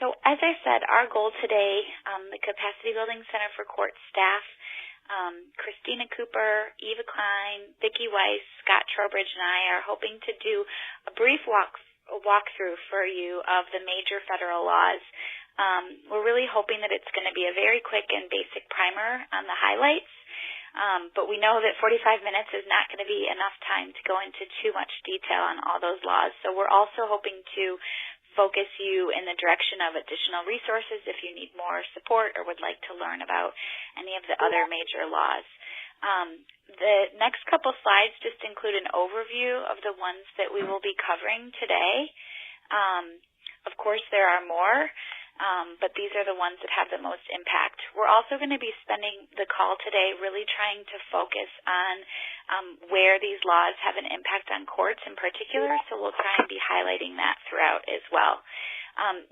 So as I said, our goal today, the Capacity Building Center for Court staff, Christina Cooper, Eva Klein, Vicki Weiss, Scott Trowbridge, and I are hoping to do a brief walkthrough for you of the major federal laws. We're really hoping that it's going to be a very quick and basic primer on the highlights, but we know that 45 minutes is not going to be enough time to go into too much detail on all those laws. So we're also hoping to focus you in the direction of additional resources if you need more support or would like to learn about any of the other major laws. The next couple slides just include an overview of the ones that we will be covering today. Of course, there are more, but these are the ones that have the most impact. We're also going to be spending the call today really trying to focus on where these laws have an impact on courts in particular, so we'll try and be highlighting that throughout as well.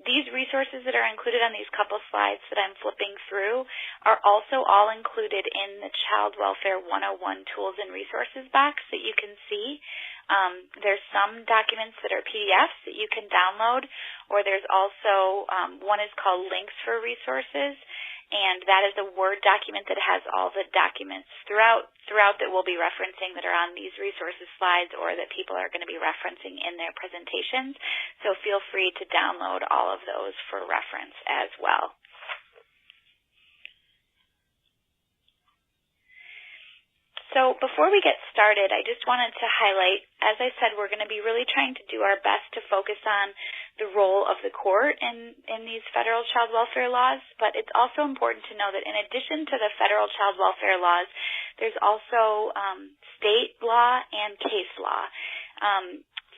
These resources that are included on these couple slides that I'm flipping through are also all included in the Child Welfare 101 Tools and Resources box that you can see. There's some documents that are PDFs that you can download, or there's also one is called Links for Resources, and that is a Word document that has all the documents throughout that we'll be referencing that are on these resources slides or that people are going to be referencing in their presentations. So feel free to download all of those for reference as well. So before we get started, I just wanted to highlight, as I said, we're going to be really trying to do our best to focus on the role of the court in these federal child welfare laws, but it's also important to know that in addition to the federal child welfare laws, there's also state law and case law.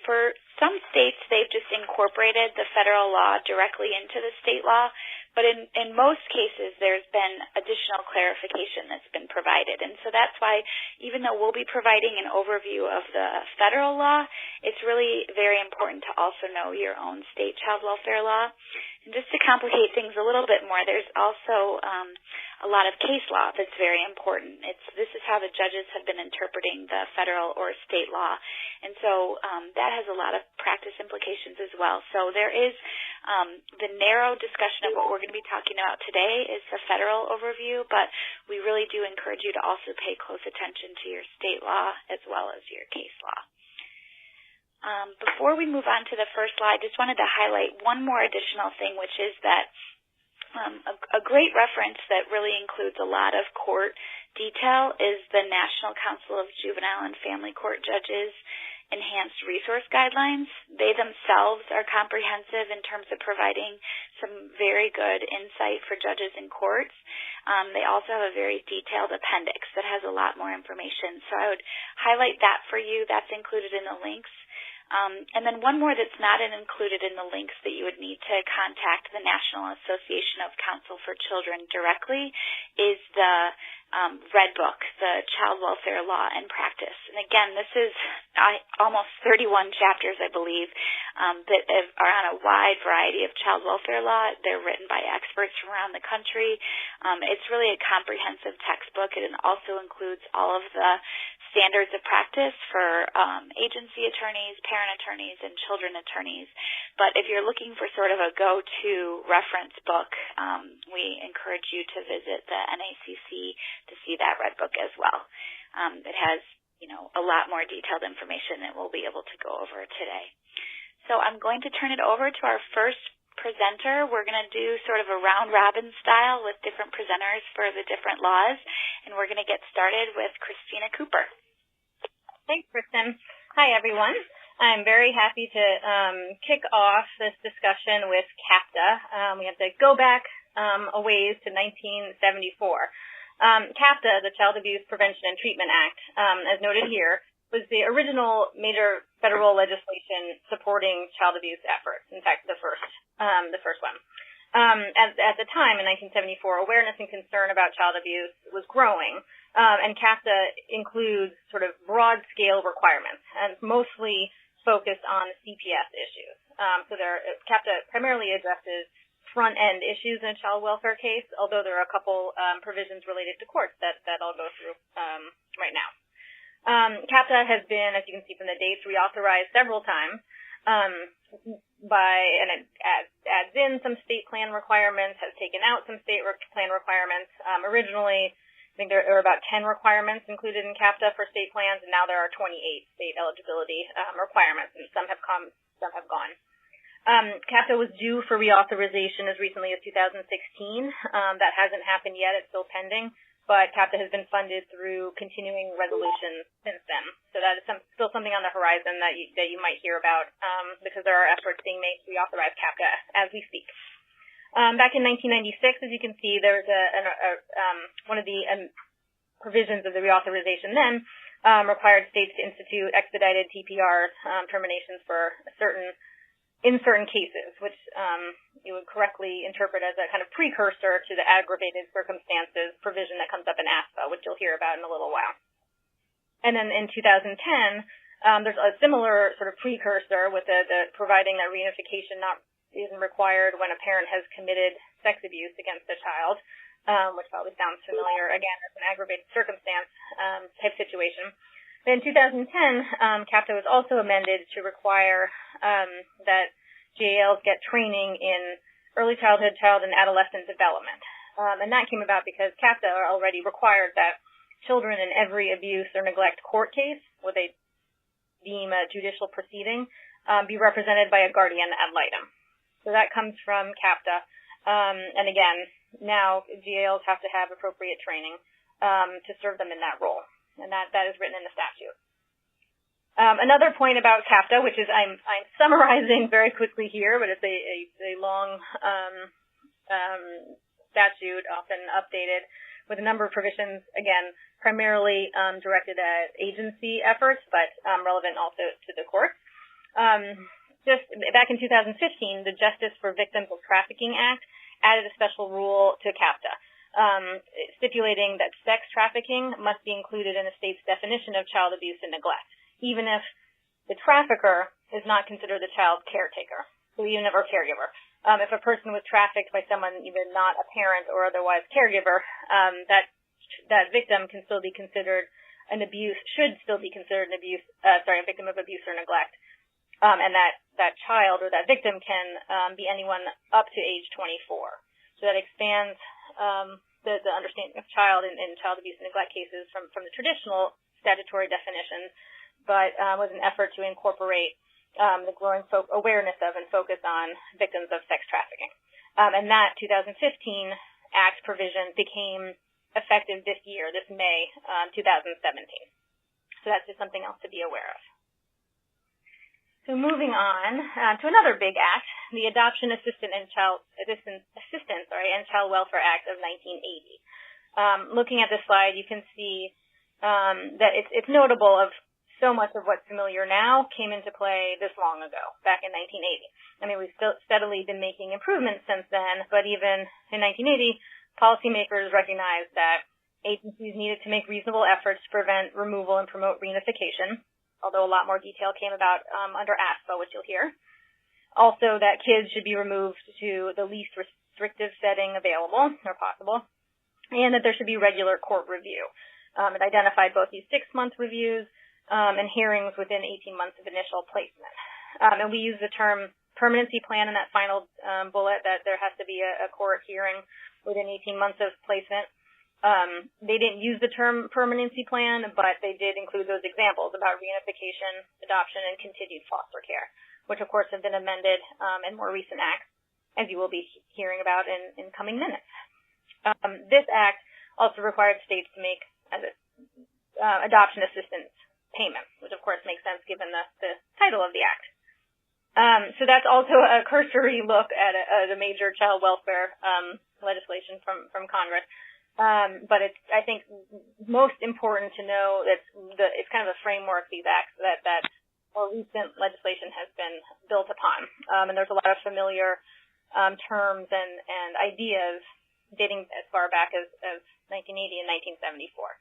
For some states, they've just incorporated the federal law directly into the state law, but in most cases, there's been additional clarification that's been provided. And so that's why, even though we'll be providing an overview of the federal law, it's really very important to also know your own state child welfare law. And just to complicate things a little bit more, there's also a lot of case law that's very important. This is how the judges have been interpreting the federal or state law. And so that has a lot of practice implications as well. So there is the narrow discussion of what we're going to be talking about today is the federal overview, but we really do encourage you to also pay close attention to your state law as well as your case law. Before we move on to the first slide, I just wanted to highlight one more additional thing, which is that a great reference that really includes a lot of court detail is the National Council of Juvenile and Family Court Judges Enhanced Resource Guidelines. They themselves are comprehensive in terms of providing some very good insight for judges in courts. They also have a very detailed appendix that has a lot more information. So I would highlight that for you. That's included in the links. And then one more that's not included in the links that you would need to contact the National Association of Counsel for Children directly is the Red Book, the Child Welfare Law and Practice. And again, this is almost 31 chapters, I believe, that are on a wide variety of child welfare law. They're written by experts from around the country. It's really a comprehensive textbook. It also includes all of the standards of practice for agency attorneys, parent attorneys, and children attorneys. But if you're looking for sort of a go-to reference book, we encourage you to visit the NACC to see that Red Book as well. It has, a lot more detailed information that we'll be able to go over today. So I'm going to turn it over to our first presenter. We're going to do sort of a round-robin style with different presenters for the different laws, and we're going to get started with Christina Cooper. Thanks, Kristen. Hi, everyone. I'm very happy to kick off this discussion with CAPTA. We have to go back a ways to 1974. CAPTA, the Child Abuse Prevention and Treatment Act, as noted here, was the original major federal legislation supporting child abuse efforts. In fact, the first one. At the time, in 1974, awareness and concern about child abuse was growing, and CAPTA includes sort of broad-scale requirements, and mostly focused on CPS issues. CAPTA primarily addresses front-end issues in a child welfare case, although there are a couple provisions related to courts that I'll go through right now. CAPTA has been, as you can see from the dates, reauthorized several times. and it adds in some state plan requirements, has taken out some state plan requirements. Originally, I think there were about 10 requirements included in CAPTA for state plans, and now there are 28 state eligibility requirements, and some have come, some have gone. CAPTA was due for reauthorization as recently as 2016. That hasn't happened yet. It's still pending. But CAPTA has been funded through continuing resolutions since then. So that is still something on the horizon that you might hear about because there are efforts being made to reauthorize CAPTA as we speak. Back in 1996, as you can see, there was one of the provisions of the reauthorization then required states to institute expedited TPR terminations for in certain cases, which you would correctly interpret as a kind of precursor to the aggravated circumstances provision that comes up in ASPA, which you'll hear about in a little while. And then in 2010, there's a similar sort of precursor with the providing that reunification isn't required when a parent has committed sex abuse against a child, which probably sounds familiar, again, as an aggravated circumstance type situation. In 2010, CAPTA was also amended to require that GALs get training in early childhood, child, and adolescent development. And that came about because CAPTA already required that children in every abuse or neglect court case, what they deem a judicial proceeding, be represented by a guardian ad litem. So that comes from CAPTA. And again, now GALs have to have appropriate training to serve them in that role. And that is written in the statute. Another point about CAPTA, which is I'm summarizing very quickly here, but it's a long statute, often updated, with a number of provisions, again, primarily directed at agency efforts, but relevant also to the courts. Just back in 2015, the Justice for Victims of Trafficking Act added a special rule to CAPTA, stipulating that sex trafficking must be included in a state's definition of child abuse and neglect, even if the trafficker is not considered the child's caretaker, or caregiver. If a person was trafficked by someone either not a parent or otherwise caregiver, that victim can still be considered a victim of abuse or neglect. And that child or that victim can be anyone up to age 24. So that expands the understanding of child in child abuse and neglect cases from the traditional statutory definitions, but was an effort to incorporate the growing awareness of and focus on victims of sex trafficking. And that 2015 Act provision became effective this May 2017. So that's just something else to be aware of. So moving on to another big act, the Adoption Assistance and Child Welfare Act of 1980. Looking at this slide, you can see that it's notable of so much of what's familiar now came into play this long ago, back in 1980. I mean, we've still steadily been making improvements since then, but even in 1980, policymakers recognized that agencies needed to make reasonable efforts to prevent removal and promote reunification, although a lot more detail came about under ASPA, which you'll hear. Also, that kids should be removed to the least restrictive setting available or possible, and that there should be regular court review. It identified both these 6-month reviews and hearings within 18 months of initial placement. And we use the term permanency plan in that final bullet, that there has to be a court hearing within 18 months of placement. They didn't use the term permanency plan, but they did include those examples about reunification, adoption, and continued foster care, which of course have been amended in more recent acts, as you will be hearing about in coming minutes. This act also required states to make adoption assistance payments, which of course makes sense given the title of the act. So that's also a cursory look at a major child welfare legislation from Congress. But it's, I think, most important to know that it's kind of a framework, these acts, that more recent legislation has been built upon. And there's a lot of familiar terms and ideas dating as far back as 1980 and 1974.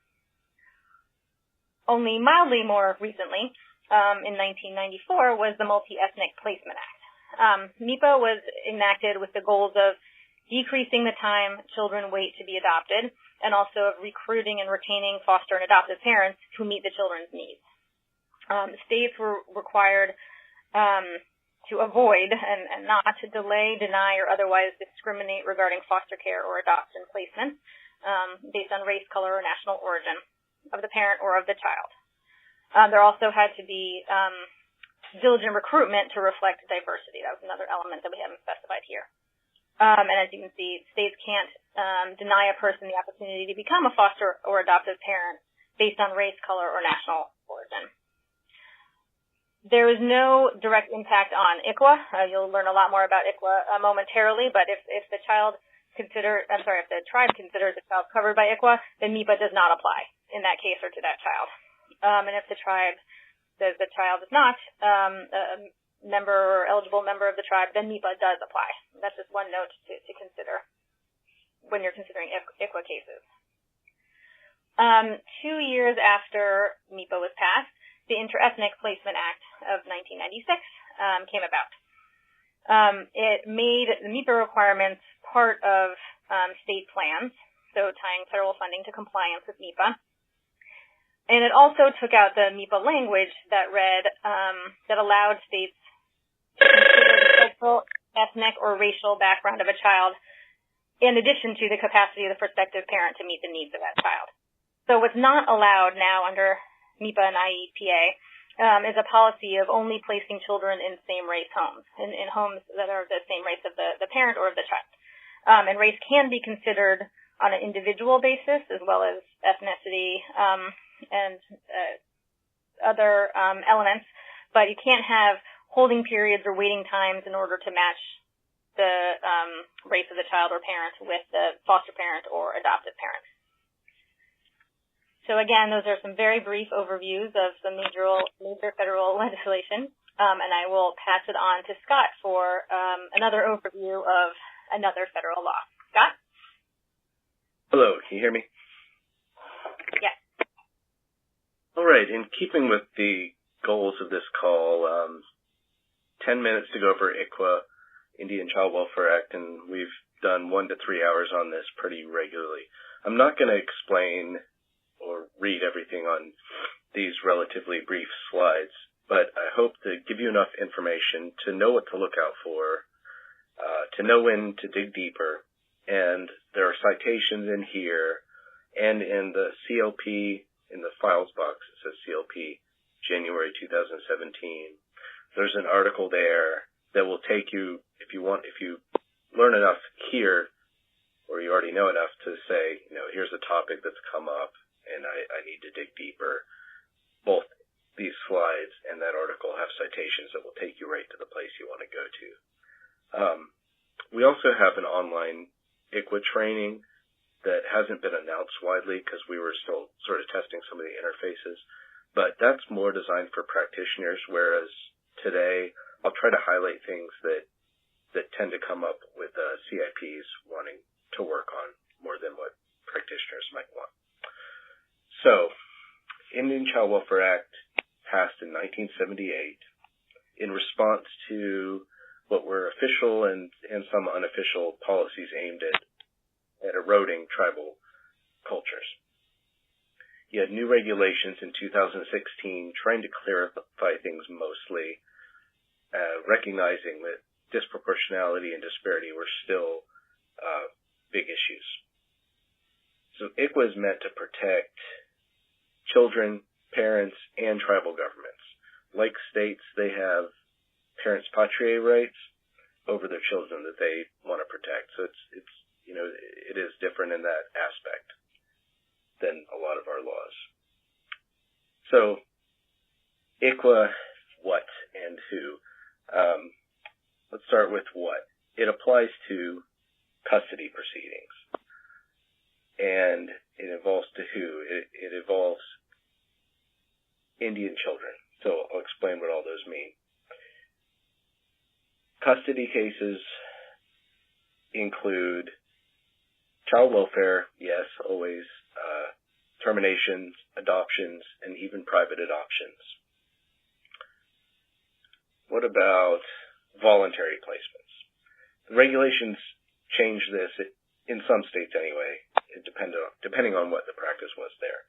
Only mildly more recently, in 1994, was the Multi-Ethnic Placement Act. MIPA was enacted with the goals of decreasing the time children wait to be adopted, and also of recruiting and retaining foster and adoptive parents who meet the children's needs. States were required to avoid and not to delay, deny, or otherwise discriminate regarding foster care or adoption placement based on race, color, or national origin of the parent or of the child. There also had to be diligent recruitment to reflect diversity. That was another element that we haven't specified here. And as you can see, states can't deny a person the opportunity to become a foster or adoptive parent based on race, color, or national origin. There is no direct impact on ICWA. You'll learn a lot more about ICWA momentarily, but if the tribe considers a child covered by ICWA, then MIPA does not apply in that case or to that child. And if the tribe says the child is not a member or eligible member of the tribe, then MIPA does apply. That's just one note to consider when you're considering ICWA cases. 2 years after MIPA was passed, the Interethnic Placement Act of 1996 came about. It made the MIPA requirements part of state plans, so tying federal funding to compliance with MIPA. And it also took out the MIPA language that read that allowed states to consider the cultural, ethnic, or racial background of a child in addition to the capacity of the prospective parent to meet the needs of that child. So what's not allowed now under MIPA and IEPA is a policy of only placing children in same-race homes, in homes that are the same race of the parent or of the child. And race can be considered on an individual basis as well as ethnicity and other elements, but you can't have holding periods or waiting times in order to match the race of the child or parent with the foster parent or adoptive parent. So again, those are some very brief overviews of some major federal legislation, and I will pass it on to Scott for another overview of another federal law. Scott? Hello, can you hear me? Yes. All right, in keeping with the goals of this call, 10 minutes to go over ICWA, Indian Child Welfare Act, and we've done 1 to 3 hours on this pretty regularly. I'm not going to explain or read everything on these relatively brief slides, but I hope to give you enough information to know what to look out for, to know when to dig deeper, and there are citations in here and in the CLP, in the files box, it says CLP, January 2017. There's an article there that will take you, if you learn enough here, or you already know enough to say, here's a topic that's come up, and I need to dig deeper. Both these slides and that article have citations that will take you right to the place you want to go to. We also have an online ICWA training that hasn't been announced widely because we were still sort of testing some of the interfaces, but that's more designed for practitioners, whereas today I'll try to highlight things that tend to come up with CIPs wanting to work on more than what practitioners might want. So, Indian Child Welfare Act passed in 1978 in response to what were official and some unofficial policies aimed at eroding tribal cultures. You had new regulations in 2016 trying to clarify things mostly, recognizing that disproportionality and disparity were still big issues. So ICWA is meant to protect children, parents, and tribal governments. Like states, they have parents' patriae rights over their children that they want to protect. So it is different in that aspect than a lot of our laws. So ICWA, what and who? Let's start with what. It applies to custody proceedings. And it involves to who? It involves Indian children. So I'll explain what all those mean. Custody cases include child welfare, yes, always, terminations, adoptions, and even private adoptions. What about voluntary placements? The regulations change this, in some states anyway, depending on what the practice was there.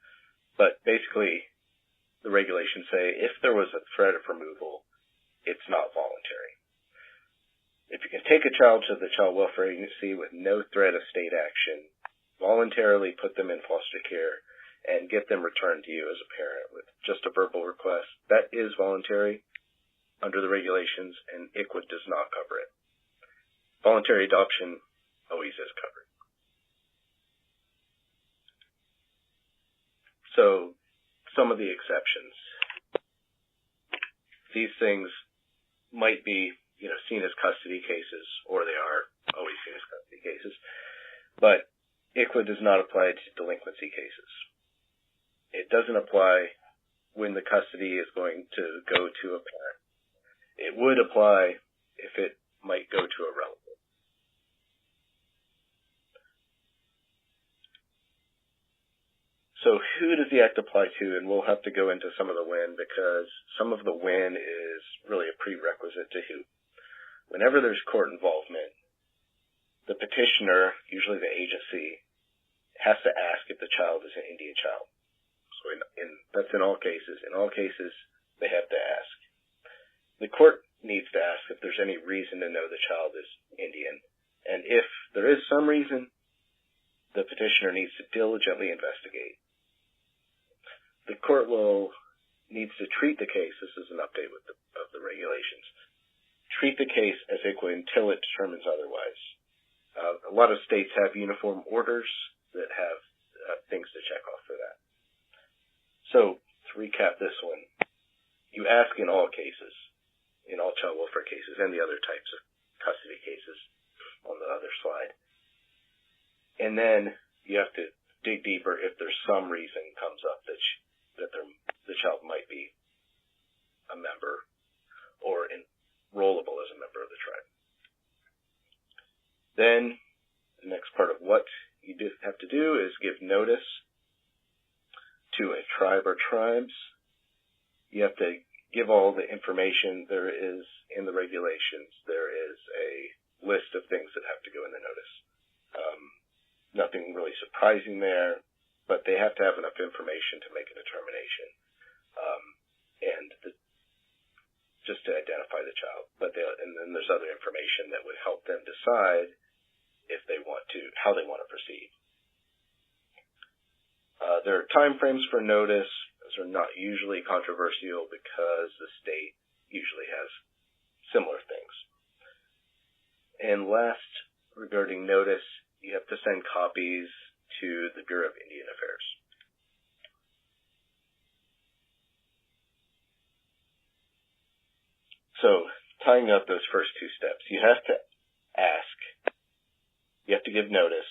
But basically, the regulations say if there was a threat of removal, it's not voluntary. If you can take a child to the child welfare agency with no threat of state action, voluntarily put them in foster care, and get them returned to you as a parent with just a verbal request, that is voluntary under the regulations, and ICWA does not cover it. Voluntary adoption always is covered. So, some of the exceptions. These things might be, seen as custody cases, or they are always seen as custody cases, but ICWA does not apply to delinquency cases. It doesn't apply when the custody is going to go to a parent. It would apply if it might go to a relative. So who does the Act apply to? And we'll have to go into some of the when, because some of the when is really a prerequisite to who. Whenever there's court involvement, the petitioner, usually the agency, has to ask if the child is an Indian child. So that's in all cases. In all cases, they have to ask. The court needs to ask if there's any reason to know the child is Indian. And if there is some reason, the petitioner needs to diligently investigate. The court needs to treat the case. This is an update of the regulations. Treat the case as ICWA until it determines otherwise. A lot of states have uniform orders that have things to check off for that. So, to recap this one, you ask in all cases, in all child welfare cases and the other types of custody cases on the other slide. And then you have to dig deeper if there's some reason comes up that the child might be a member or enrollable as a member of the tribe. Then the next part of what you have to do is give notice to a tribe or tribes. You have to give all the information there is in the regulations. There is a list of things that have to go in the notice. Nothing really surprising there, but they have to have enough information to make a determination just to identify the child. And then there's other information that would help them decide how they want to proceed. There are time frames for notice. Those are not usually controversial because the state usually has similar things. And last, regarding notice, you have to send copies to the Bureau of Indian Affairs. So, tying up those first two steps, you have to ask, you have to give notice,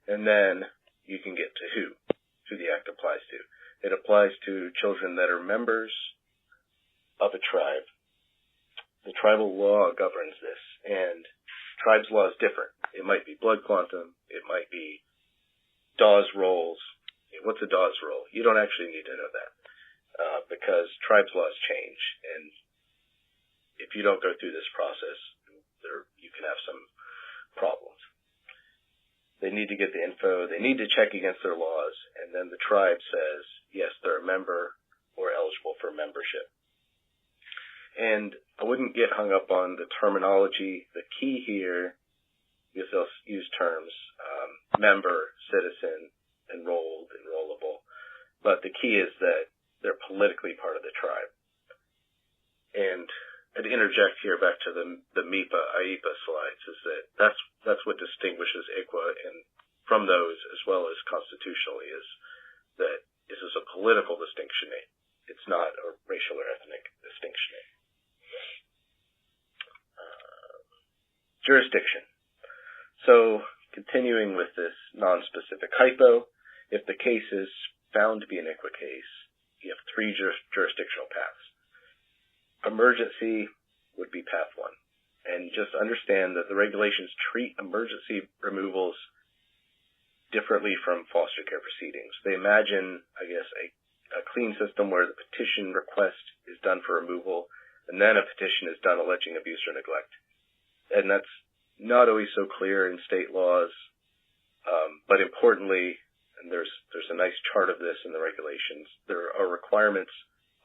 and then you can get to who the Act applies to. It applies to children that are members of a tribe. The tribal law governs this, and tribe's law is different. It might be blood quantum, it might be Dawes rolls. What's a Dawes roll? You don't actually need to know that, because tribe's laws change, and if you don't go through this process, you can have some problems. They need to get the info, they need to check against their laws, and then the tribe says, yes, they're a member or eligible for membership. And I wouldn't get hung up on the terminology. The key here is they'll use terms, member, citizen, enrolled, enrollable. But the key is that they're politically part of the tribe. And I'd interject here back to the MIPA, IEPA slides, is that's what distinguishes ICWA and from those, as well as constitutionally, is that this is a political distinction. It's not a racial or ethnic distinction. Jurisdiction. So, continuing with this non-specific hypo, if the case is found to be an ICWA case, you have three jurisdictional paths. Emergency would be path one. And just understand that the regulations treat emergency removals differently from foster care proceedings. They imagine, I guess, a clean system where the petition request is done for removal, and then a petition is done alleging abuse or neglect. And that's not always so clear in state laws, but importantly, and there's a nice chart of this in the regulations, there are requirements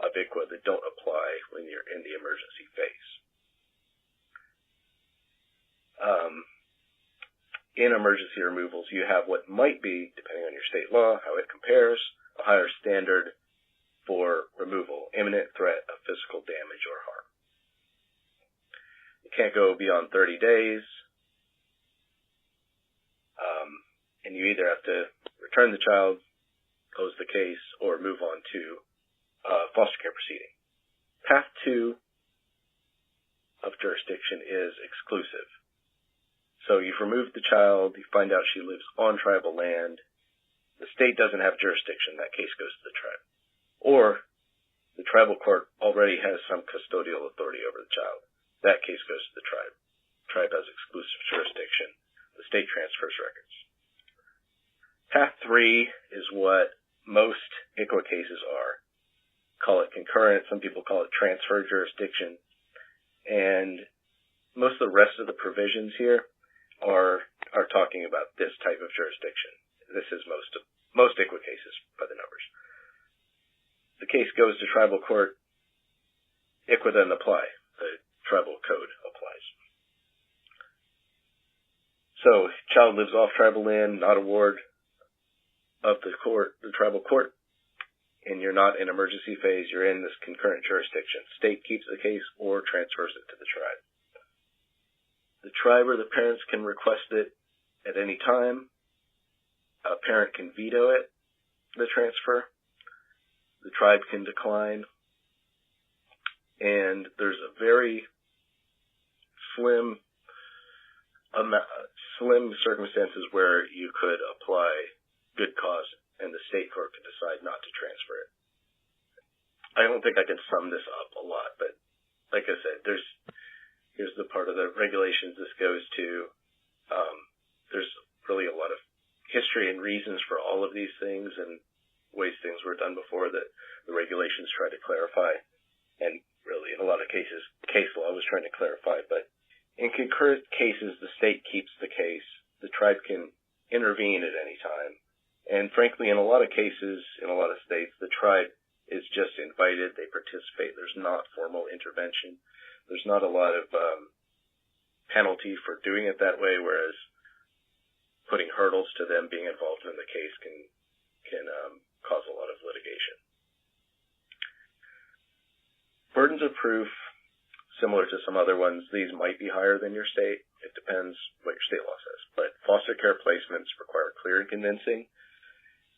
of ICWA that don't apply when you're in the emergency phase. in emergency removals, you have what might be, depending on your state law, how it compares, a higher standard for removal, imminent threat of physical damage or harm. It can't go beyond 30 days, and you either have to return the child, close the case, or move on to foster care proceeding. Path 2 of jurisdiction is exclusive. So you've removed the child, you find out she lives on tribal land, the state doesn't have jurisdiction, that case goes to the tribe. Or the tribal court already has some custodial authority over the child, that case goes to the tribe. The tribe has exclusive jurisdiction, the state transfers records. Path 3 is what most ICWA cases are. Call it concurrent, some people call it transfer jurisdiction, and most of the rest of the provisions here are talking about this type of jurisdiction. This is most ICWA cases by the numbers. The case goes to tribal court. ICWA doesn't apply. The tribal code applies. So, child lives off tribal land, not a ward of the tribal court, and you're not in emergency phase, you're in this concurrent jurisdiction. State keeps the case or transfers it to the tribe. The tribe or the parents can request it at any time. A parent can veto it, the transfer. The tribe can decline. And there's a very slim circumstances where you could apply good cause and the state court could decide not to transfer it. I don't think I can sum this up a lot, but like I said, here's the part of the regulations this goes to. There's really a lot of history and reasons for all of these things and ways things were done before that the regulations try to clarify. And really, in a lot of cases, case law was trying to clarify. But in concurrent cases, the state keeps the case. The tribe can intervene at any time. And frankly, in a lot of cases, in a lot of states, the tribe is just invited. They participate. There's not formal intervention. There's not a lot of penalty for doing it that way, whereas putting hurdles to them being involved in the case can cause a lot of litigation. Burdens of proof, similar to some other ones, these might be higher than your state. It depends what your state law says. But foster care placements require clear and convincing,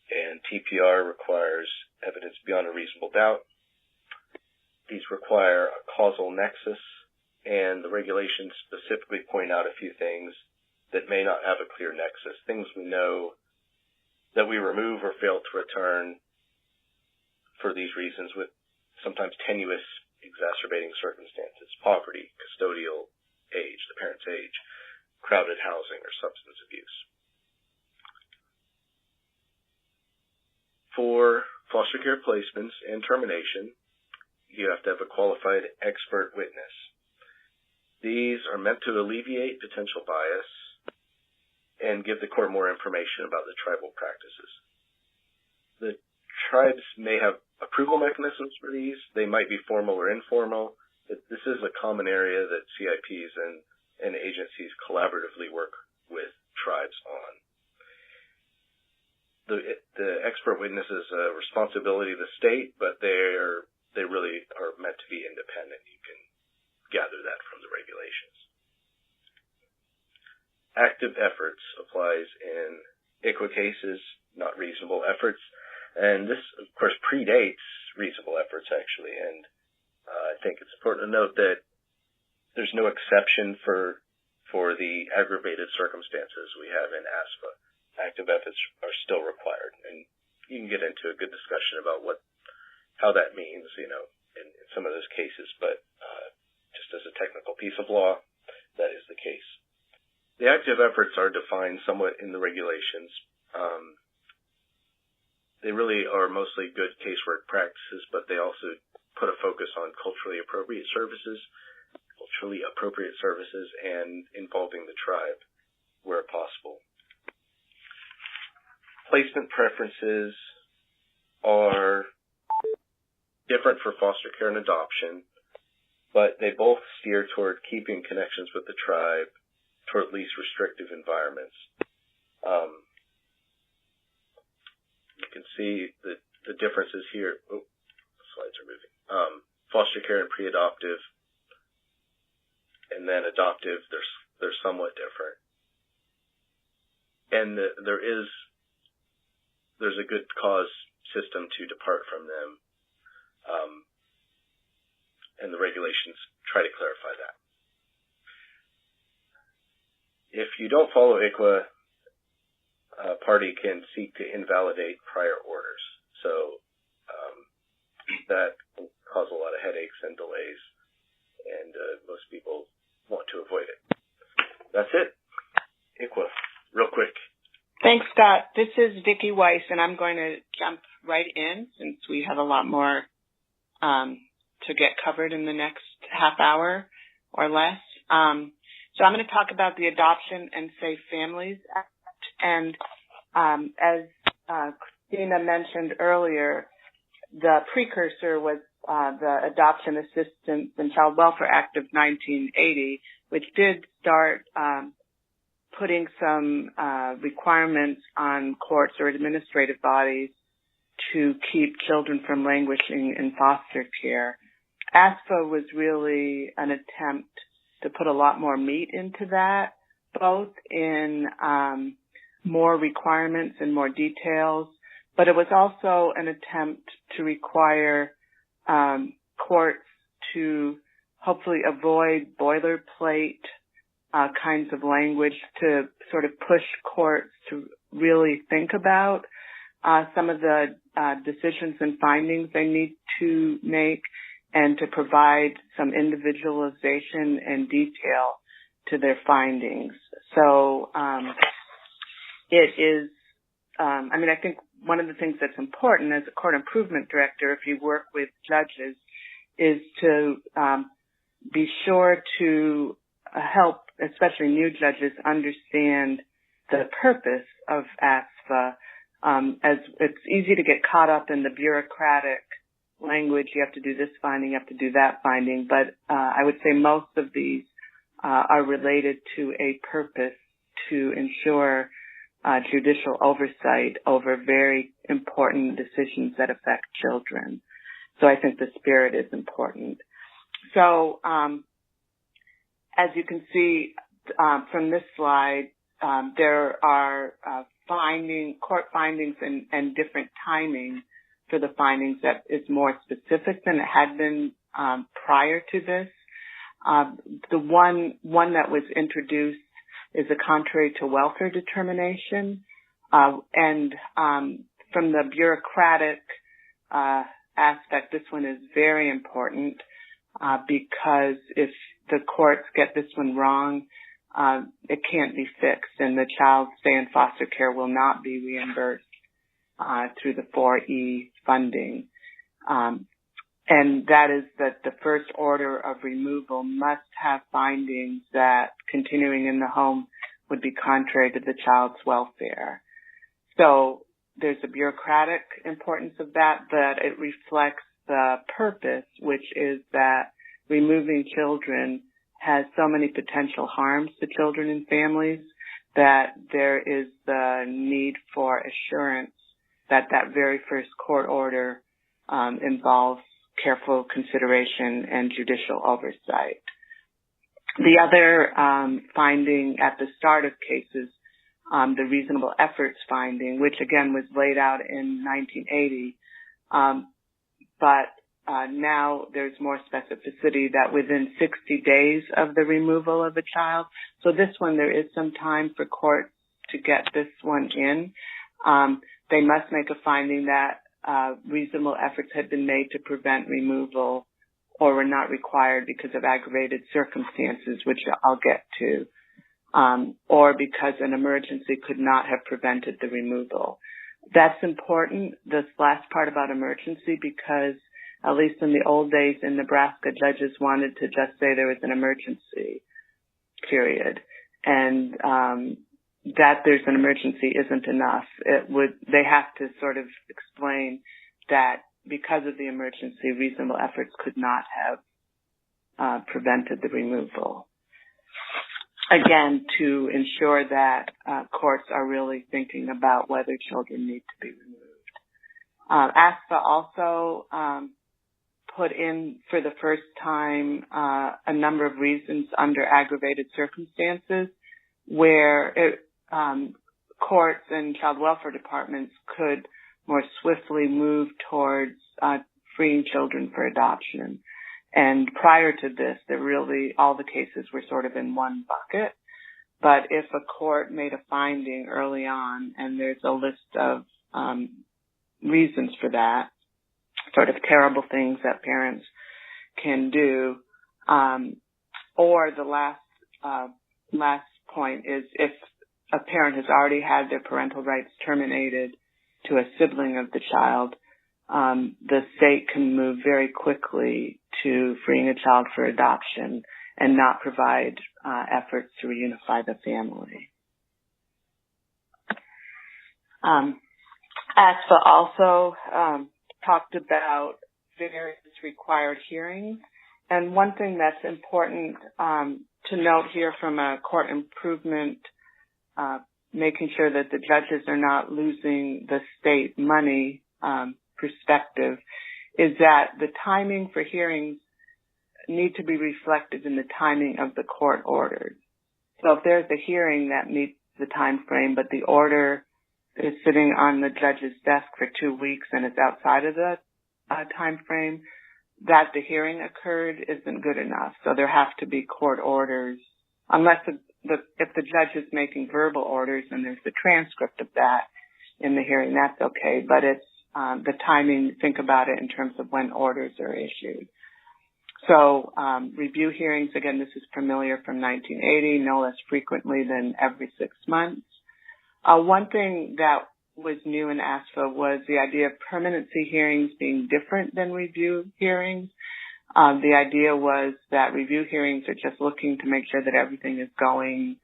and TPR requires evidence beyond a reasonable doubt. These require a causal nexus, and the regulations specifically point out a few things that may not have a clear nexus, things we know that we remove or fail to return for these reasons with sometimes tenuous exacerbating circumstances, poverty, custodial age, the parent's age, crowded housing, or substance abuse. For foster care placements and termination, you have to have a qualified expert witness. These are meant to alleviate potential bias and give the court more information about the tribal practices. The tribes may have approval mechanisms for these. They might be formal or informal. This is a common area that CIPs and agencies collaboratively work with tribes on. The expert witness is a responsibility of the state, but they really are meant to be independent. You can gather that from the regulations. Active efforts applies in ICWA cases, not reasonable efforts. And this, of course, predates reasonable efforts, actually. And I think it's important to note that there's no exception for the aggravated circumstances we have in ASFA. Active efforts are still required. And you can get into a good discussion about how that means, in some of those cases. But just as a technical piece of law, that is the case. The active efforts are defined somewhat in the regulations. They really are mostly good casework practices, but they also put a focus on culturally appropriate services and involving the tribe where possible. Placement preferences are different for foster care and adoption, but they both steer toward keeping connections with the tribe toward least restrictive environments. You can see the differences here. Oh, the slides are moving. Foster care and pre-adoptive, and then adoptive, they're somewhat different. And there's a good cause system to depart from them, and the regulations try to clarify that. If you don't follow ICWA, a party can seek to invalidate prior orders. So that will cause a lot of headaches and delays, and most people want to avoid it. That's it. ICWA, real quick. Thanks, Scott. This is Vicki Weiss, and I'm going to jump right in since we have a lot more to get covered in the next half hour or less. So I'm going to talk about the Adoption and Safe Families Act. And as Christina mentioned earlier, the precursor was the Adoption Assistance and Child Welfare Act of 1980, which did start putting some requirements on courts or administrative bodies to keep children from languishing in foster care. ASFA was really an attempt to put a lot more meat into that, both in more requirements and more details, but it was also an attempt to require courts to hopefully avoid boilerplate kinds of language, to sort of push courts to really think about some of the decisions and findings they need to make, and to provide some individualization and detail to their findings. So it is, I think one of the things that's important as a court improvement director, if you work with judges, is to be sure to help, especially new judges, understand the purpose of ASFA. As it's easy to get caught up in the bureaucratic language, you have to do this finding, you have to do that finding, but I would say most of these are related to a purpose to ensure judicial oversight over very important decisions that affect children. So I think the spirit is important. So as you can see from this slide, there are court findings and different timing for the findings that is more specific than it had been prior to this. The one that was introduced is a contrary to welfare determination, and from the bureaucratic aspect, this one is very important because if the courts get this one wrong, it can't be fixed, and the child stay in foster care will not be reimbursed through the 4E funding. And that is that the first order of removal must have findings that continuing in the home would be contrary to the child's welfare. So there's a bureaucratic importance of that, but it reflects the purpose, which is that removing children has so many potential harms to children and families that there is the need for assurance that that very first court order involves careful consideration and judicial oversight. The other finding at the start of cases, the reasonable efforts finding, which again was laid out in 1980, but now there's more specificity that within 60 days of the removal of a child. So this one, there is some time for courts to get this one in. They must make a finding that reasonable efforts had been made to prevent removal or were not required because of aggravated circumstances, which I'll get to, or because an emergency could not have prevented the removal. That's important, this last part about emergency, because at least in the old days in Nebraska, judges wanted to just say there was an emergency, period. And that there's an emergency isn't enough. They have to sort of explain that because of the emergency, reasonable efforts could not have prevented the removal. again, to ensure that courts are really thinking about whether children need to be removed. ASFA also put in for the first time a number of reasons under aggravated circumstances where courts and child welfare departments could more swiftly move towards freeing children for adoption. And prior to this, all the cases were sort of in one bucket. But if a court made a finding early on, and there's a list of reasons for that, sort of terrible things that parents can do, or the last point is if a parent has already had their parental rights terminated to a sibling of the child, the state can move very quickly to freeing a child for adoption and not provide efforts to reunify the family. ASFA also talked about various required hearings. And one thing that's important to note here from a court improvement, making sure that the judges are not losing the state money perspective, is that the timing for hearings need to be reflected in the timing of the court orders. So if there's a hearing that meets the time frame, but the order is sitting on the judge's desk for 2 weeks and it's outside of the time frame, that the hearing occurred isn't good enough. So there have to be court orders, unless if the judge is making verbal orders and there's a transcript of that in the hearing, that's okay. But it's the timing, think about it in terms of when orders are issued. So review hearings, again, this is familiar from 1980, no less frequently than every 6 months. One thing that was new in ASFA was the idea of permanency hearings being different than review hearings. The idea was that review hearings are just looking to make sure that everything is going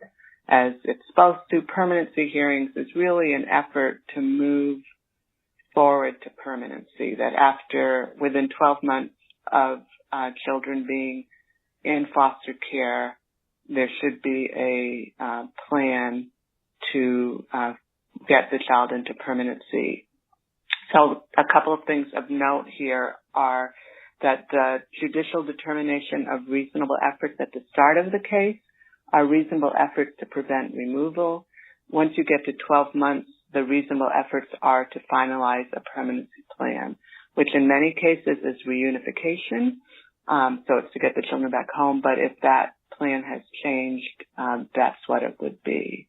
as it's supposed to. Permanency hearings is really an effort to move forward to permanency, that within 12 months of children being in foster care, there should be a plan to get the child into permanency. So a couple of things of note here are that the judicial determination of reasonable efforts at the start of the case are reasonable efforts to prevent removal. Once you get to 12 months, the reasonable efforts are to finalize a permanency plan, which in many cases is reunification. So it's to get the children back home. But if that plan has changed, that's what it would be.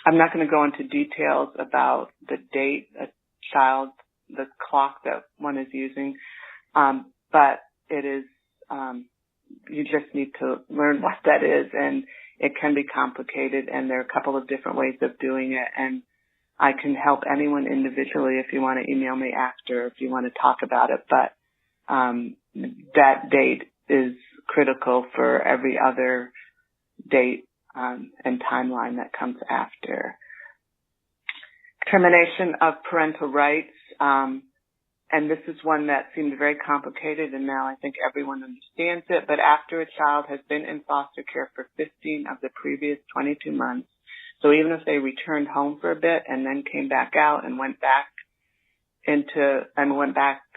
I'm not going to go into details about the date the clock that one is using, but it is, you just need to learn what that is, and it can be complicated, and there are a couple of different ways of doing it, and I can help anyone individually if you want to email me after, if you want to talk about it, but that date is critical for every other date and timeline that comes after. Termination of parental rights, and this is one that seemed very complicated, and now I think everyone understands it, but after a child has been in foster care for 15 of the previous 22 months, so even if they returned home for a bit and then came back out and went back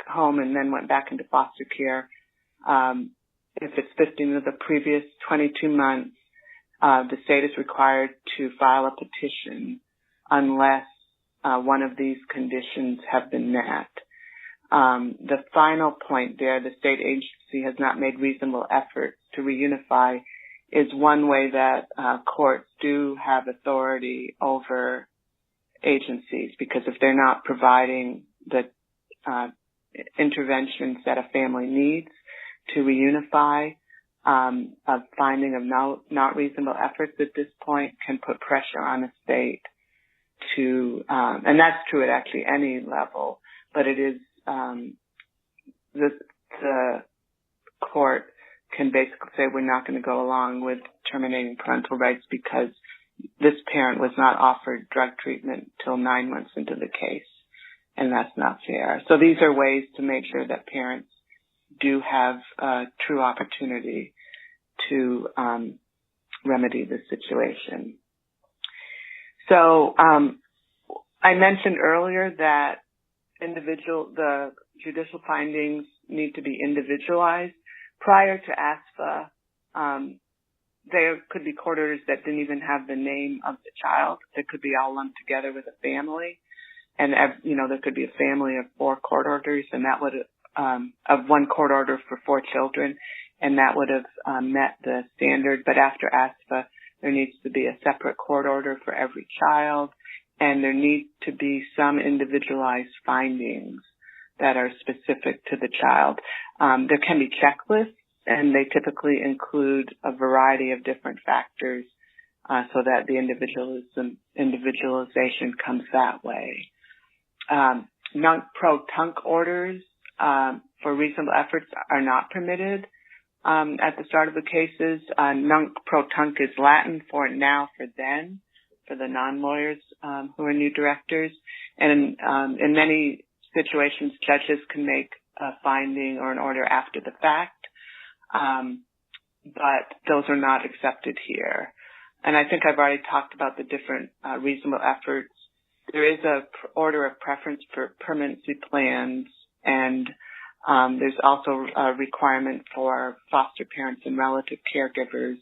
home and then went back into foster care, if it's 15 of the previous 22 months, the state is required to file a petition unless one of these conditions have been met. The final point there, the state agency has not made reasonable efforts to reunify, is one way that courts do have authority over agencies, because if they're not providing the interventions that a family needs to reunify, a finding of not reasonable efforts at this point can put pressure on a state to, and that's true at actually any level, but it is, the court can basically say we're not going to go along with terminating parental rights because this parent was not offered drug treatment till 9 months into the case, and that's not fair. So these are ways to make sure that parents do have a true opportunity to remedy the situation. So I mentioned earlier that the judicial findings need to be individualized. Prior to ASFA, there could be court orders that didn't even have the name of the child. They could be all lumped together with a family. And, there could be a family of 4 court orders, and that would of 1 court order for 4 children, and that would have met the standard. But after ASFA, there needs to be a separate court order for every child, and there need to be some individualized findings that are specific to the child. There can be checklists, and they typically include a variety of different factors so that the individualization comes that way. Non-pro-tunc orders for reasonable efforts are not permitted at the start of the cases. Non-pro-tunc is Latin for now, for then, for the non-lawyers who are new directors. And in many situations, judges can make a finding or an order after the fact, but those are not accepted here. And I think I've already talked about the different reasonable efforts. There is a order of preference for permanency plans, and there's also a requirement for foster parents and relative caregivers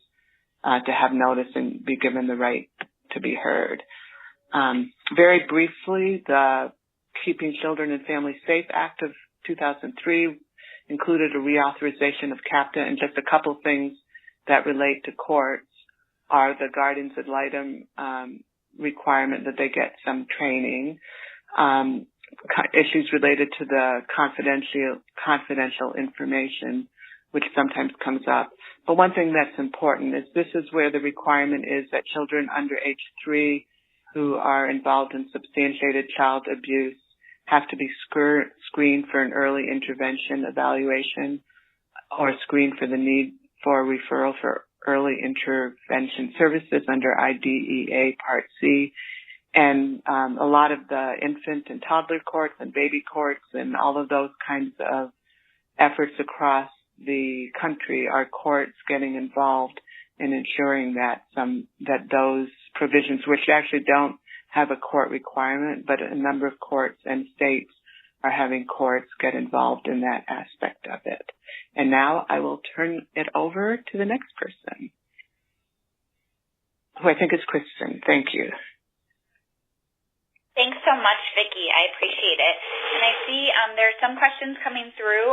to have notice and be given the right to be heard. Very briefly, the Keeping Children and Families Safe Act of 2003 included a reauthorization of CAPTA, and just a couple things that relate to courts are the guardians ad litem requirement that they get some training, issues related to the confidential information, which sometimes comes up. But one thing that's important is this is where the requirement is that children under age 3 who are involved in substantiated child abuse have to be screened for an early intervention evaluation or screened for the need for referral for early intervention services under IDEA Part C. And a lot of the infant and toddler courts and baby courts and all of those kinds of efforts across the country are courts getting involved in ensuring that those provisions, which actually don't have a court requirement, but a number of courts and states are having courts get involved in that aspect of it. And now I will turn it over to the next person, who I think is Kristen. Thank you. Thanks so much, Vicki. I appreciate it. And I see there are some questions coming through.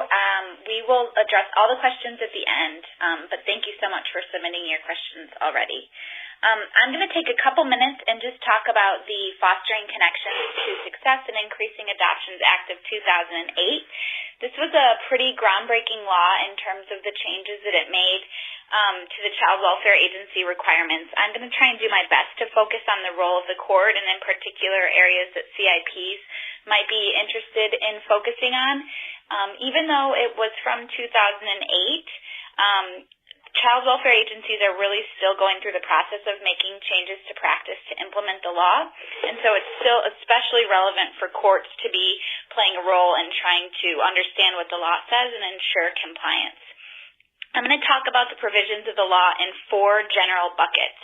We will address all the questions at the end, but thank you so much for submitting your questions already. I'm going to take a couple minutes and just talk about the Fostering Connections to Success and Increasing Adoptions Act of 2008. This was a pretty groundbreaking law in terms of the changes that it made to the Child Welfare Agency requirements. I'm going to try and do my best to focus on the role of the court and in particular areas that CIPs might be interested in focusing on. Even though it was from 2008, child welfare agencies are really still going through the process of making changes to practice to implement the law, and so it's still especially relevant for courts to be playing a role in trying to understand what the law says and ensure compliance. I'm going to talk about the provisions of the law in 4 general buckets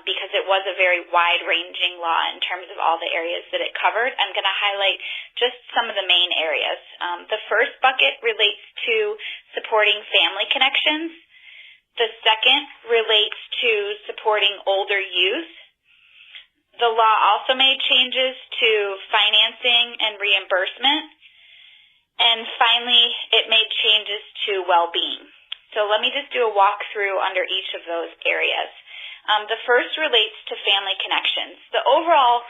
because it was a very wide-ranging law in terms of all the areas that it covered. I'm going to highlight just some of the main areas. The first bucket relates to supporting family connections. The second relates to supporting older youth. The law also made changes to financing and reimbursement. And finally, it made changes to well-being. So let me just do a walkthrough under each of those areas. The first relates to family connections. The overall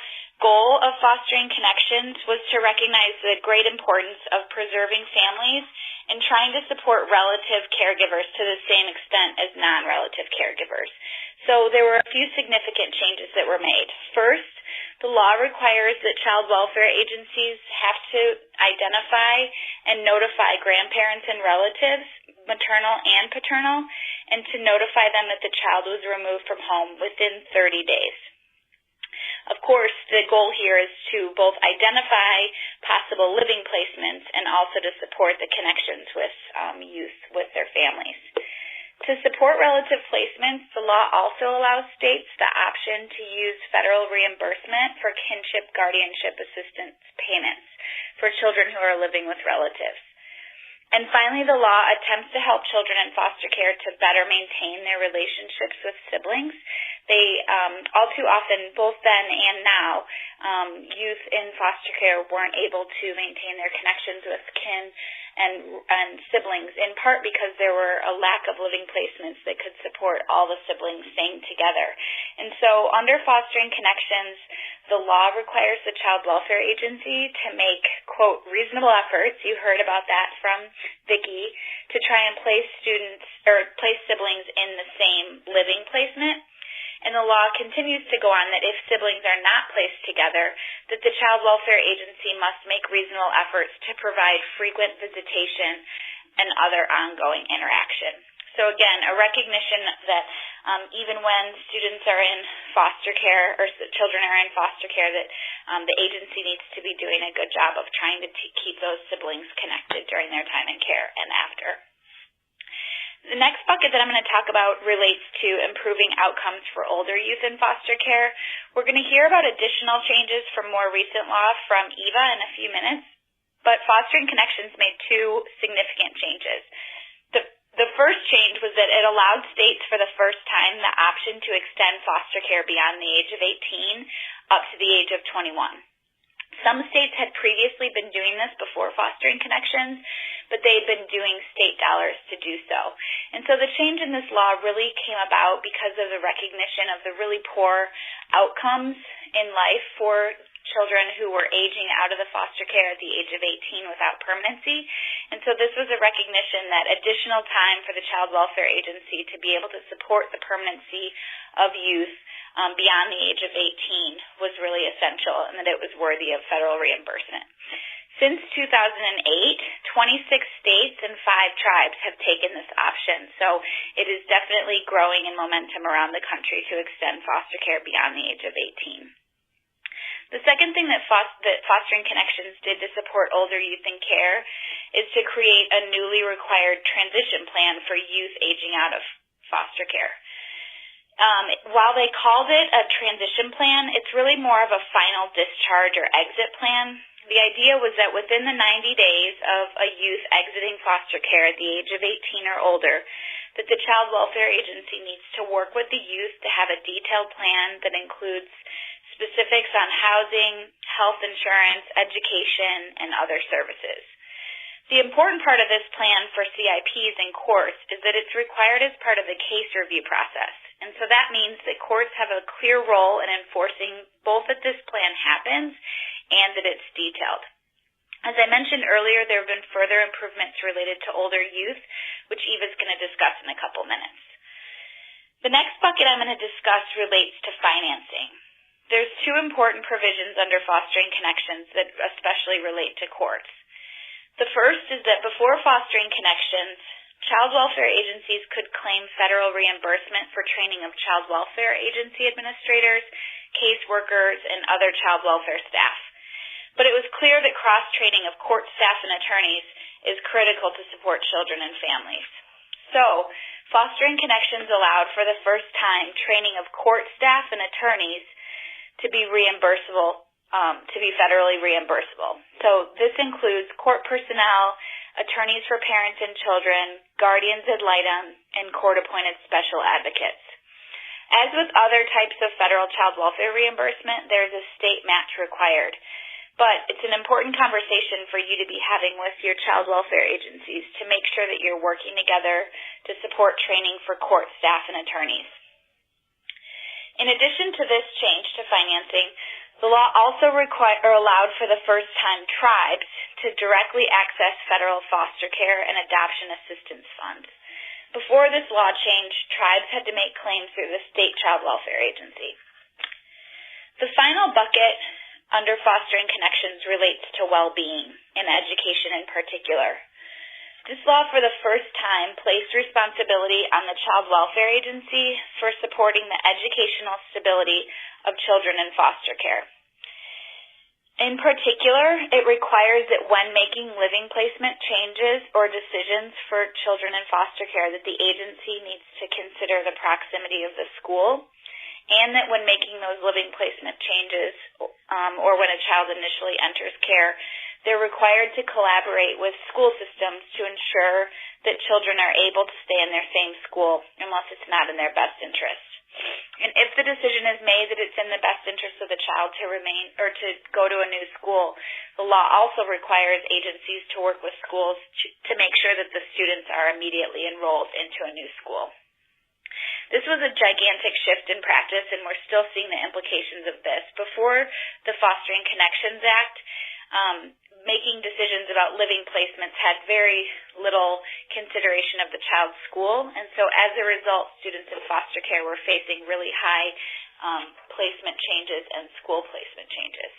goal of Fostering Connections was to recognize the great importance of preserving families and trying to support relative caregivers to the same extent as non-relative caregivers. So there were a few significant changes that were made. First, the law requires that child welfare agencies have to identify and notify grandparents and relatives, maternal and paternal, and to notify them that the child was removed from home within 30 days. Of course, the goal here is to both identify possible living placements and also to support the connections with youth with their families. To support relative placements, the law also allows states the option to use federal reimbursement for kinship guardianship assistance payments for children who are living with relatives. And finally, the law attempts to help children in foster care to better maintain their relationships with siblings. They, all too often, both then and now, youth in foster care weren't able to maintain their connections with kin and siblings, in part because there were a lack of living placements that could support all the siblings staying together. And so under Fostering Connections, the law requires the Child Welfare Agency to make, quote, reasonable efforts, you heard about that from Vicki, to try and place siblings in the same living placement. And the law continues to go on that if siblings are not placed together, that the Child Welfare Agency must make reasonable efforts to provide frequent visitation and other ongoing interaction. So again, a recognition that even when students are in foster care or children are in foster care, that the agency needs to be doing a good job of trying to keep those siblings connected during their time in care and after. The next bucket that I'm going to talk about relates to improving outcomes for older youth in foster care. We're going to hear about additional changes from more recent law from Eva in a few minutes, but Fostering Connections made two significant changes. The first change was that it allowed states for the first time the option to extend foster care beyond the age of 18 up to the age of 21. Some states had previously been doing this before Fostering Connections, but they had been doing state dollars to do so. And so the change in this law really came about because of the recognition of the really poor outcomes in life for children who were aging out of the foster care at the age of 18 without permanency. And so this was a recognition that additional time for the Child Welfare Agency to be able to support the permanency of youth beyond the age of 18 was really essential, and that it was worthy of federal reimbursement. Since 2008, 26 states and 5 tribes have taken this option, so it is definitely growing in momentum around the country to extend foster care beyond the age of 18. The second thing that Fostering Connections did to support older youth in care is to create a newly required transition plan for youth aging out of foster care. While they called it a transition plan, it's really more of a final discharge or exit plan. The idea was that within the 90 days of a youth exiting foster care at the age of 18 or older, that the Child Welfare Agency needs to work with the youth to have a detailed plan that includes specifics on housing, health insurance, education, and other services. The important part of this plan for CIPs and courts is that it's required as part of the case review process. And so that means that courts have a clear role in enforcing both that this plan happens and that it's detailed. As I mentioned earlier, there have been further improvements related to older youth, which Eva's going to discuss in a couple minutes. The next bucket I'm going to discuss relates to financing. There's 2 important provisions under Fostering Connections that especially relate to courts. The first is that before Fostering Connections, child welfare agencies could claim federal reimbursement for training of child welfare agency administrators, caseworkers, and other child welfare staff. But it was clear that cross-training of court staff and attorneys is critical to support children and families. So, Fostering Connections allowed for the first time training of court staff and attorneys to be reimbursable, to be federally reimbursable. So this includes court personnel, attorneys for parents and children, guardians ad litem, and court-appointed special advocates. As with other types of federal child welfare reimbursement, there's a state match required. But it's an important conversation for you to be having with your child welfare agencies to make sure that you're working together to support training for court staff and attorneys. In addition to this change to financing, the law also allowed for the first time tribes to directly access federal foster care and adoption assistance funds. Before this law change, tribes had to make claims through the state child welfare agency. The final bucket under Fostering Connections relates to well-being and education in particular. This law for the first time placed responsibility on the Child Welfare Agency for supporting the educational stability of children in foster care. In particular, it requires that when making living placement changes or decisions for children in foster care, that the agency needs to consider the proximity of the school, and that when making those living placement changes or when a child initially enters care, they're required to collaborate with school systems to ensure that children are able to stay in their same school unless it's not in their best interest. And if the decision is made that it's in the best interest of the child to remain or to go to a new school, the law also requires agencies to work with schools to make sure that the students are immediately enrolled into a new school. This was a gigantic shift in practice, and we're still seeing the implications of this. Before the Fostering Connections Act, making decisions about living placements had very little consideration of the child's school, and so as a result, students in foster care were facing really high placement changes and school placement changes.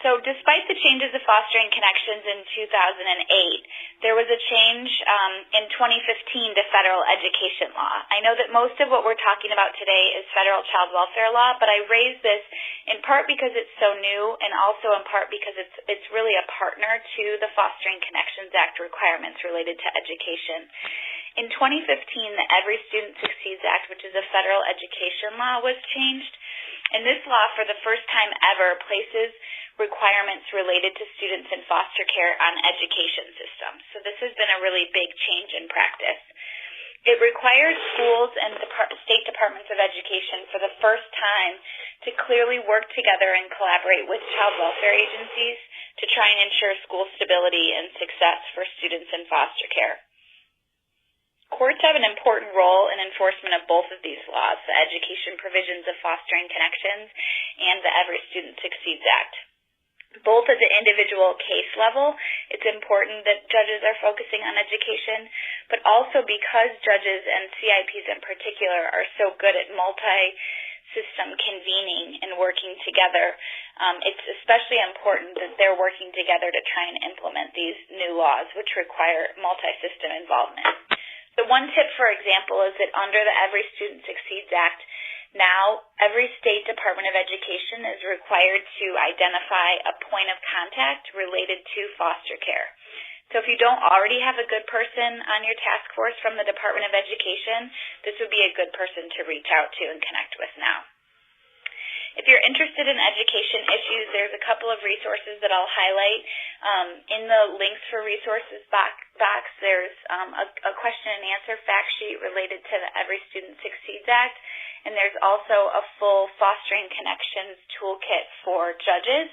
So despite the changes of Fostering Connections in 2008, there was a change in 2015 to federal education law. I know that most of what we're talking about today is federal child welfare law, but I raise this in part because it's so new and also in part because it's really a partner to the Fostering Connections Act requirements related to education. In 2015, the Every Student Succeeds Act, which is a federal education law, was changed, and this law for the first time ever places requirements related to students in foster care on education systems. So this has been a really big change in practice. It requires schools and state departments of education for the first time to clearly work together and collaborate with child welfare agencies to try and ensure school stability and success for students in foster care. Courts have an important role in enforcement of both of these laws, the education provisions of Fostering Connections and the Every Student Succeeds Act. Both at the individual case level, it's important that judges are focusing on education, but also because judges and CIPs in particular are so good at multi-system convening and working together, it's especially important that they're working together to try and implement these new laws, which require multi-system involvement. So one tip, for example, is that under the Every Student Succeeds Act, now every state Department of Education is required to identify a point of contact related to foster care. So if you don't already have a good person on your task force from the Department of Education, this would be a good person to reach out to and connect with now. If you're interested in education issues, there's a couple of resources that I'll highlight. In the links for resources box, there's a question and answer fact sheet related to the Every Student Succeeds Act, and there's also a full Fostering Connections toolkit for judges.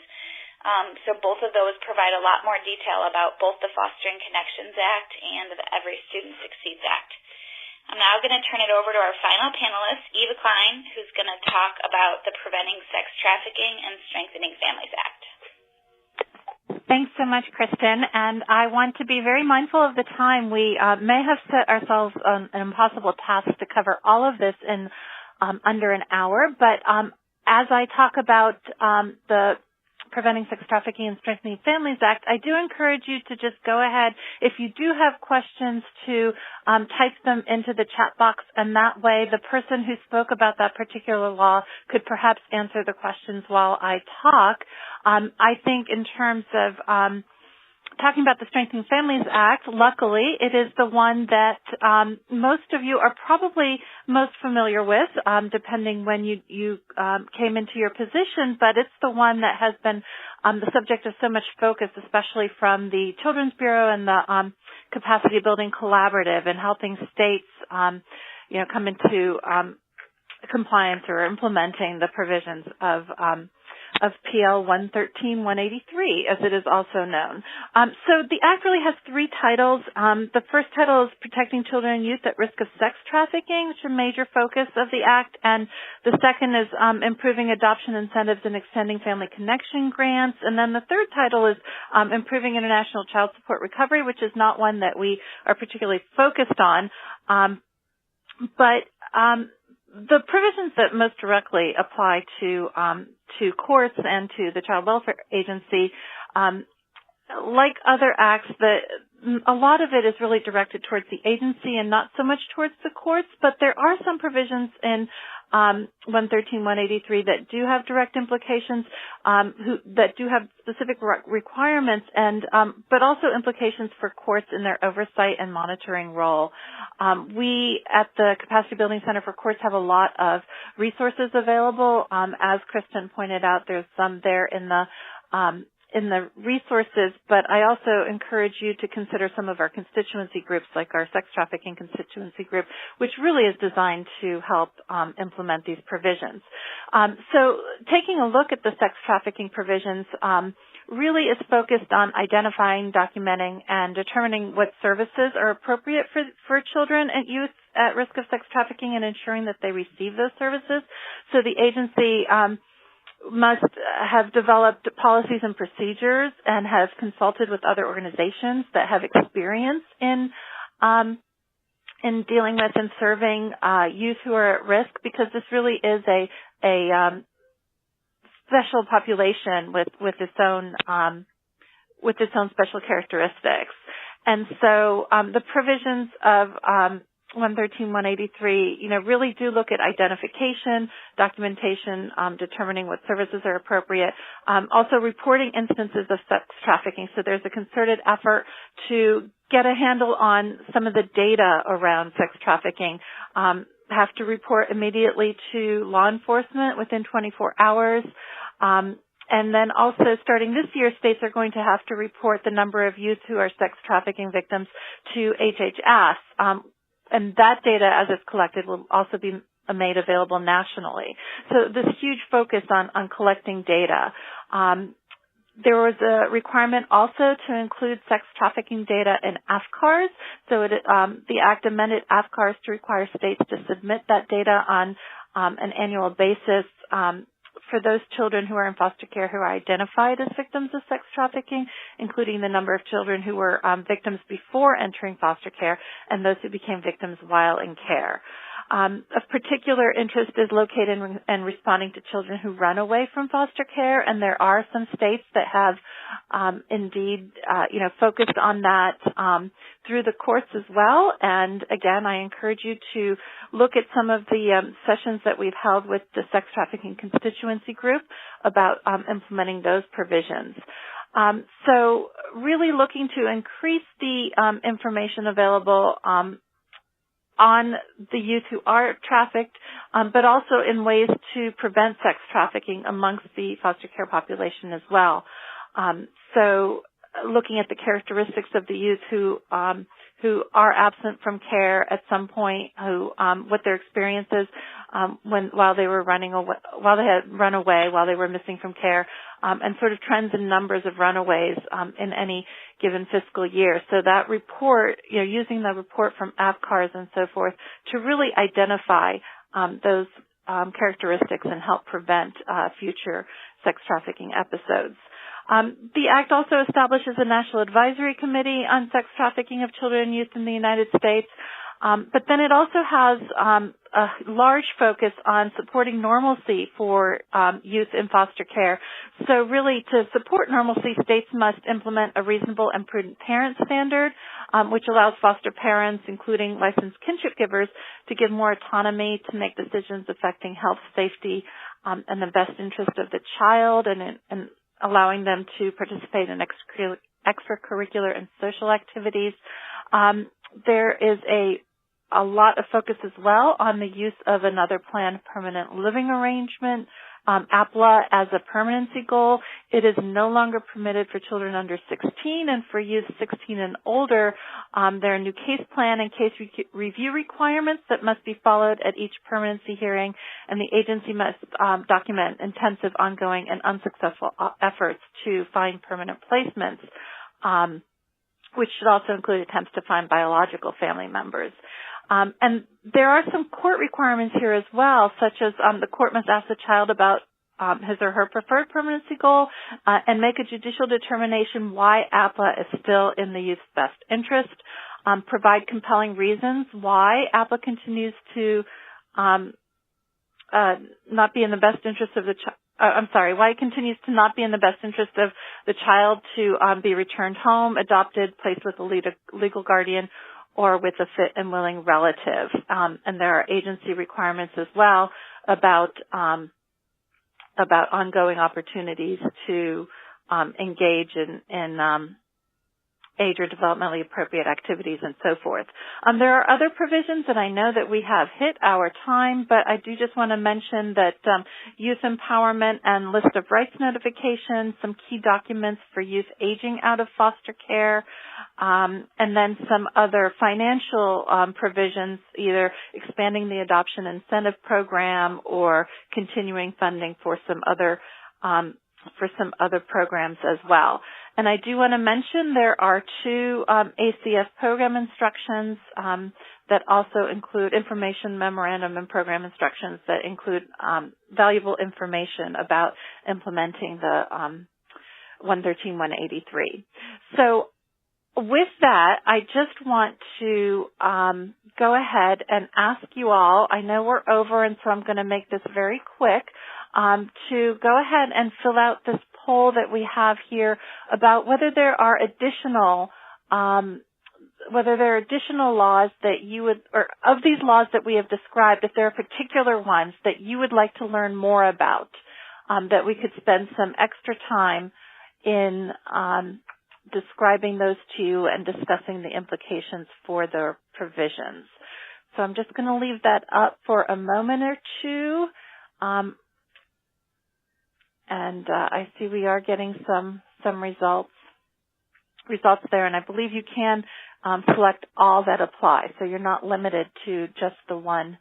So both of those provide a lot more detail about both the Fostering Connections Act and the Every Student Succeeds Act. I'm now going to turn it over to our final panelist, Eva Klein, who's going to talk about the Preventing Sex Trafficking and Strengthening Families Act. Thanks so much, Kristen. And I want to be very mindful of the time. We may have set ourselves an impossible task to cover all of this in under an hour. But as I talk about the Preventing Sex Trafficking and Strengthening Families Act, I do encourage you to just go ahead, if you do have questions, to type them into the chat box, and that way the person who spoke about that particular law could perhaps answer the questions while I talk. I think in terms of talking about the Strengthening Families Act, luckily it is the one that most of you are probably most familiar with, depending when you came into your position, but it's the one that has been the subject of so much focus, especially from the Children's Bureau and the Capacity Building Collaborative, and helping states come into compliance or implementing the provisions of PL 113-183, as it is also known. So the Act really has three titles. The first title is Protecting Children and Youth at Risk of Sex Trafficking, which is a major focus of the Act. And the second is Improving Adoption Incentives and Extending Family Connection Grants. And then the third title is Improving International Child Support Recovery, which is not one that we are particularly focused on. But the provisions that most directly apply to courts and to the Child Welfare Agency, like other acts, a lot of it is really directed towards the agency and not so much towards the courts, but there are some provisions in 113, 183 that do have direct implications, that do have specific requirements, and but also implications for courts in their oversight and monitoring role. We at the Capacity Building Center for Courts have a lot of resources available. As Kristen pointed out, there's some there in the resources, but I also encourage you to consider some of our constituency groups, like our sex trafficking constituency group, which really is designed to help implement these provisions. So taking a look at the sex trafficking provisions really is focused on identifying, documenting, and determining what services are appropriate for children and youth at risk of sex trafficking and ensuring that they receive those services. So the agency must have developed policies and procedures and have consulted with other organizations that have experience in dealing with and serving youth who are at risk, because this really is a special population with its own special characteristics. And so the provisions of 113, 183, really do look at identification, documentation, determining what services are appropriate, also reporting instances of sex trafficking. So there's a concerted effort to get a handle on some of the data around sex trafficking. Have to report immediately to law enforcement within 24 hours. And then also starting this year, states are going to have to report the number of youth who are sex trafficking victims to HHS. And that data, as it's collected, will also be made available nationally. So this huge focus on collecting data. There was a requirement also to include sex trafficking data in AFCARs. So the Act amended AFCARs to require states to submit that data on an annual basis for those children who are in foster care who are identified as victims of sex trafficking, including the number of children who were victims before entering foster care and those who became victims while in care. Of particular interest is located in responding to children who run away from foster care, and there are some states that have indeed focused on that through the courts as well. And again, I encourage you to look at some of the sessions that we've held with the sex trafficking constituency group about implementing those provisions. So really looking to increase the information available on the youth who are trafficked, but also in ways to prevent sex trafficking amongst the foster care population as well. So looking at the characteristics of the youth who are absent from care at some point, what their experience is while they were while they had run away, while they were missing from care, and sort of trends in numbers of runaways in any given fiscal year. So that report, using the report from AFCARs and so forth to really identify those characteristics and help prevent future sex trafficking episodes. The Act also establishes a National Advisory Committee on Sex Trafficking of Children and Youth in the United States, but then it also has a large focus on supporting normalcy for youth in foster care. So really, to support normalcy, states must implement a reasonable and prudent parent standard, which allows foster parents, including licensed kinship givers, to give more autonomy to make decisions affecting health, safety, and the best interest of the child, and allowing them to participate in extracurricular and social activities. There is a lot of focus as well on the use of another planned permanent living arrangement, APLA, as a permanency goal. It is no longer permitted for children under 16, and for youth 16 and older, there are new case plan and case review requirements that must be followed at each permanency hearing, and the agency must document intensive, ongoing, and unsuccessful efforts to find permanent placements, which should also include attempts to find biological family members. And there are some court requirements here as well, such as the court must ask the child about his or her preferred permanency goal and make a judicial determination why APLA is still in the youth's best interest, provide compelling reasons why APLA continues to not be in the best interest of the why it continues to not be in the best interest of the child to be returned home, adopted, placed with a legal guardian, or with a fit and willing relative. And there are agency requirements as well about ongoing opportunities to engage in age or developmentally appropriate activities and so forth. There are other provisions, and I know that we have hit our time, but I do just want to mention that youth empowerment and list of rights notifications, some key documents for youth aging out of foster care, and then some other financial provisions, either expanding the adoption incentive program or continuing funding for some other programs as well. And I do want to mention there are 2 ACF program instructions that also include information memorandum and program instructions that include valuable information about implementing the 113-183. So with that, I just want to go ahead and ask you all, I know we're over, and so I'm going to make this very quick, to go ahead and fill out this poll that we have here about whether there are additional laws that you would, or of these laws that we have described, if there are particular ones that you would like to learn more about, that we could spend some extra time in describing those to you and discussing the implications for the provisions. So I'm just going to leave that up for a moment or two. And I see we are getting some results there, and I believe you can select all that apply. So you're not limited to just the one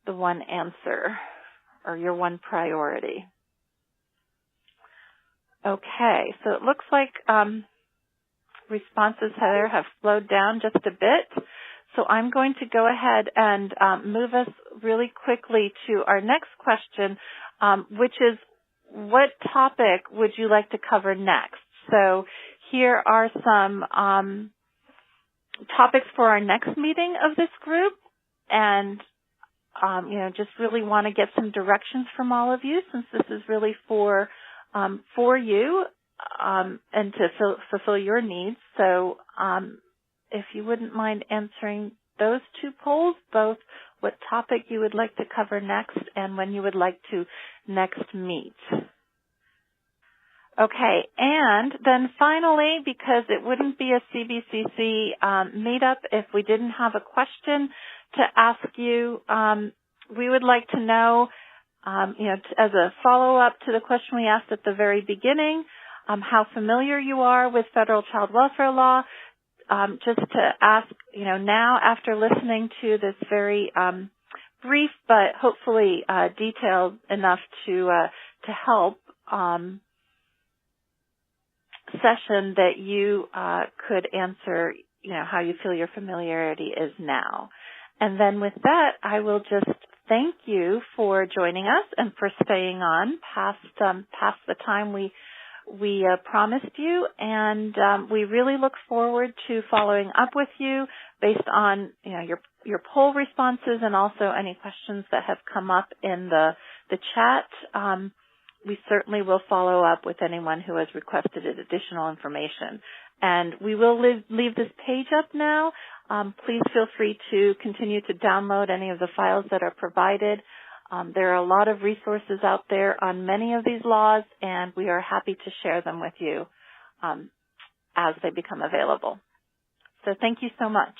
answer or your one priority. Okay, so it looks like responses there have slowed down just a bit. So I'm going to go ahead and move us really quickly to our next question, which is, what topic would you like to cover next? So here are some topics for our next meeting of this group, and just really want to get some directions from all of you, since this is really for you and to fulfill your needs. So if you wouldn't mind answering those 2 polls, both what topic you would like to cover next and when you would like to next meet. Okay, and then finally, because it wouldn't be a CBCC meetup if we didn't have a question to ask you, we would like to know, as a follow-up to the question we asked at the very beginning, how familiar you are with federal child welfare law. Just to ask, now after listening to this very brief but hopefully detailed enough to help session, that you could answer, how you feel your familiarity is now. And then with that, I will just thank you for joining us and for staying on past the time we promised you, and we really look forward to following up with you based on your poll responses and also any questions that have come up in the chat. We certainly will follow up with anyone who has requested additional information. And we will leave this page up now. Please feel free to continue to download any of the files that are provided. There are a lot of resources out there on many of these laws, and we are happy to share them with you as they become available. So thank you so much.